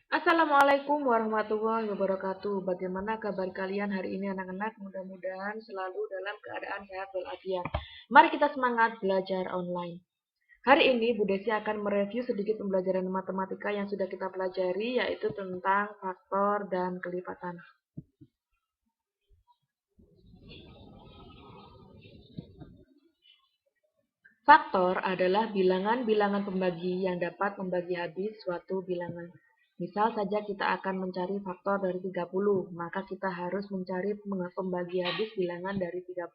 Assalamualaikum warahmatullahi wabarakatuh. Bagaimana kabar kalian hari ini anak-anak? Mudah-mudahan selalu dalam keadaan sehat walafiat. Mari kita semangat belajar online. Hari ini Bu Desi akan mereview sedikit pembelajaran matematika yang sudah kita pelajari, yaitu tentang faktor dan kelipatan. Faktor adalah bilangan-bilangan pembagi yang dapat membagi habis suatu bilangan. Misal saja kita akan mencari faktor dari 30, maka kita harus mencari pembagi habis bilangan dari 30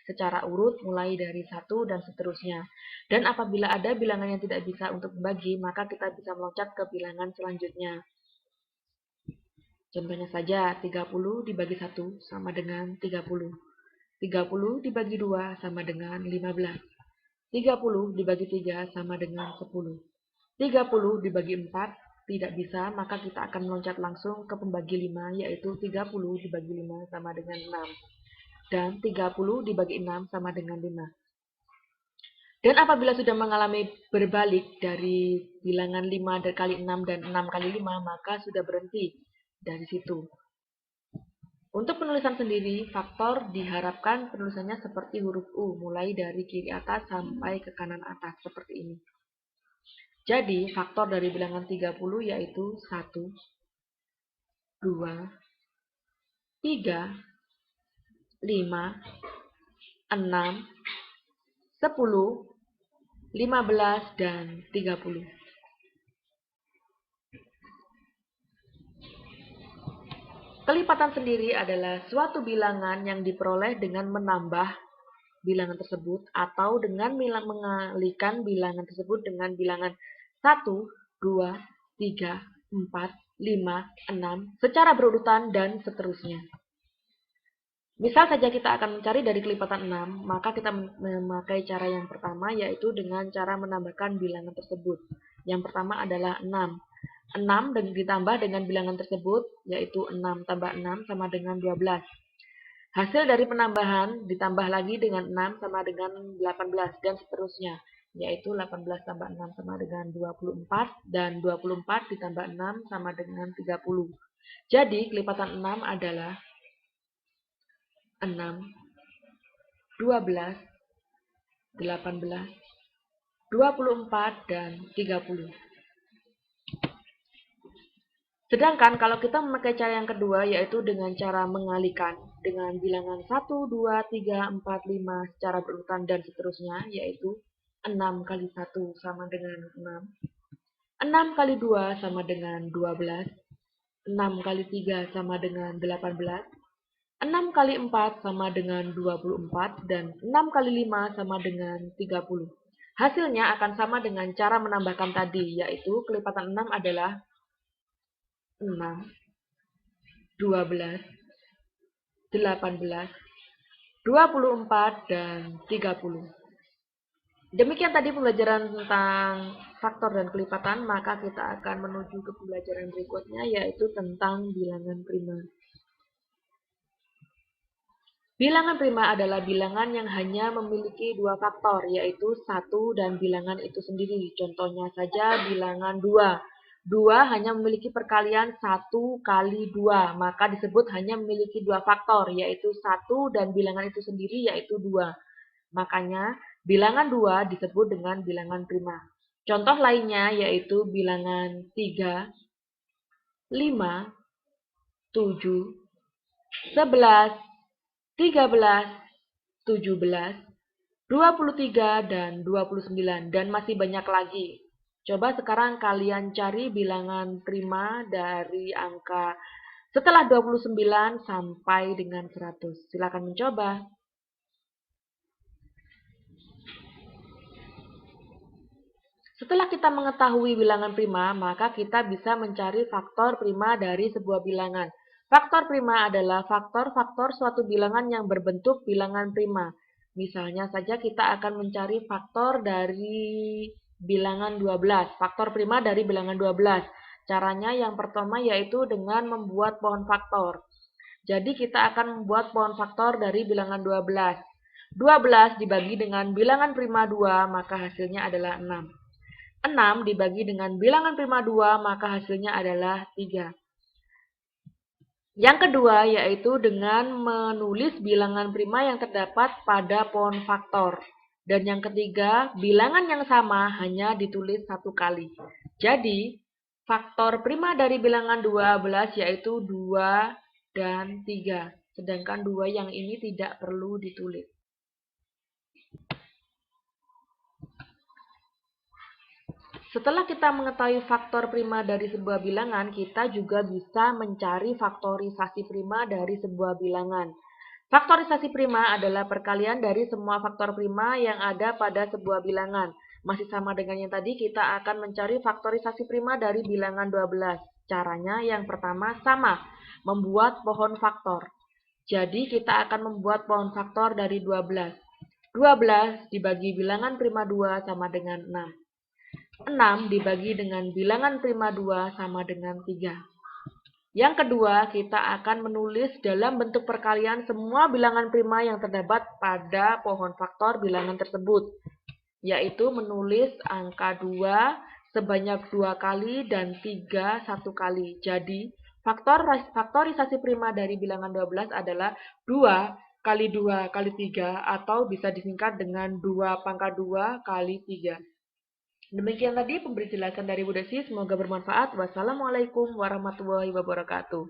secara urut mulai dari 1 dan seterusnya. Dan apabila ada bilangan yang tidak bisa untuk membagi, maka kita bisa meloncat ke bilangan selanjutnya. Contohnya saja, 30 dibagi 1 sama dengan 30. 30 dibagi 2 sama dengan 15. 30 dibagi 3 sama dengan 10. 30 dibagi 4 tidak bisa, maka kita akan meloncat langsung ke pembagi 5, yaitu 30 dibagi 5 sama dengan 6. Dan 30 dibagi 6 sama dengan 5. Dan apabila sudah mengalami berbalik dari bilangan 5 kali 6 dan 6 kali 5, maka sudah berhenti dari situ. Untuk penulisan sendiri, faktor diharapkan penulisannya seperti huruf U, mulai dari kiri atas sampai ke kanan atas, seperti ini. Jadi, faktor dari bilangan 30 yaitu 1, 2, 3, 5, 6, 10, 15, dan 30. Kelipatan sendiri adalah suatu bilangan yang diperoleh dengan menambah bilangan tersebut atau dengan mengalikan bilangan tersebut dengan bilangan 1, 2, 3, 4, 5, 6 secara berurutan dan seterusnya. Misal saja kita akan mencari dari kelipatan 6, maka kita memakai cara yang pertama yaitu dengan cara menambahkan bilangan tersebut. Yang pertama adalah 6. 6 ditambah dengan bilangan tersebut yaitu 6 tambah 6 sama dengan 12. Hasil dari penambahan ditambah lagi dengan 6 sama dengan 18 dan seterusnya, yaitu 18 tambah 6 sama dengan 24 dan 24 ditambah 6 sama dengan 30. Jadi kelipatan 6 adalah 6, 12, 18, 24, dan 30. Sedangkan kalau kita memakai cara yang kedua, yaitu dengan cara mengalikan dengan bilangan 1, 2, 3, 4, 5 secara berurutan dan seterusnya, yaitu 6 kali 1 sama dengan 6, 6 kali 2 sama dengan 12, 6 kali 3 sama dengan 18, 6 kali 4 sama dengan 24, dan 6 kali 5 sama dengan 30. Hasilnya akan sama dengan cara menambahkan tadi, yaitu kelipatan 6 adalah 6, 12, 18, 24, dan 30. Demikian tadi pembelajaran tentang faktor dan kelipatan, maka kita akan menuju ke pembelajaran berikutnya, yaitu tentang bilangan prima. Bilangan prima adalah bilangan yang hanya memiliki dua faktor, yaitu 1 dan bilangan itu sendiri. Contohnya saja bilangan 2. 2 hanya memiliki perkalian 1 kali 2, maka disebut hanya memiliki dua faktor, yaitu 1 dan bilangan itu sendiri, yaitu 2. Makanya bilangan 2 disebut dengan bilangan prima. Contoh lainnya yaitu bilangan 3, 5, 7, 11, 13, 17, 23, dan 29, dan masih banyak lagi. Coba sekarang kalian cari bilangan prima dari angka setelah 29 sampai dengan 100. Silakan mencoba. Setelah kita mengetahui bilangan prima, maka kita bisa mencari faktor prima dari sebuah bilangan. Faktor prima adalah faktor-faktor suatu bilangan yang berbentuk bilangan prima. Misalnya saja kita akan mencari faktor dari bilangan 12, faktor prima dari bilangan 12. Caranya yang pertama yaitu dengan membuat pohon faktor. Jadi kita akan membuat pohon faktor dari bilangan 12. 12 dibagi dengan bilangan prima 2, maka hasilnya adalah 6. 6 dibagi dengan bilangan prima 2, maka hasilnya adalah 3. Yang kedua yaitu dengan menulis bilangan prima yang terdapat pada pohon faktor. Dan yang ketiga, bilangan yang sama hanya ditulis satu kali. Jadi, faktor prima dari bilangan 12 yaitu 2 dan 3. Sedangkan 2 yang ini tidak perlu ditulis. Setelah kita mengetahui faktor prima dari sebuah bilangan, kita juga bisa mencari faktorisasi prima dari sebuah bilangan. Faktorisasi prima adalah perkalian dari semua faktor prima yang ada pada sebuah bilangan. Masih sama dengan yang tadi, kita akan mencari faktorisasi prima dari bilangan 12. Caranya yang pertama sama, membuat pohon faktor. Jadi kita akan membuat pohon faktor dari 12. 12 dibagi bilangan prima 2 sama dengan 6. 6 dibagi dengan bilangan prima 2 sama dengan 3. Yang kedua, kita akan menulis dalam bentuk perkalian semua bilangan prima yang terdapat pada pohon faktor bilangan tersebut, yaitu menulis angka 2 sebanyak 2 kali dan 3 1 kali. Jadi, faktorisasi prima dari bilangan 12 adalah 2 kali 2 kali 3 atau bisa disingkat dengan 2 pangkat 2 kali 3. Demikian tadi pemberi jelasan dari Bu Desi, semoga bermanfaat. Wassalamualaikum warahmatullahi wabarakatuh.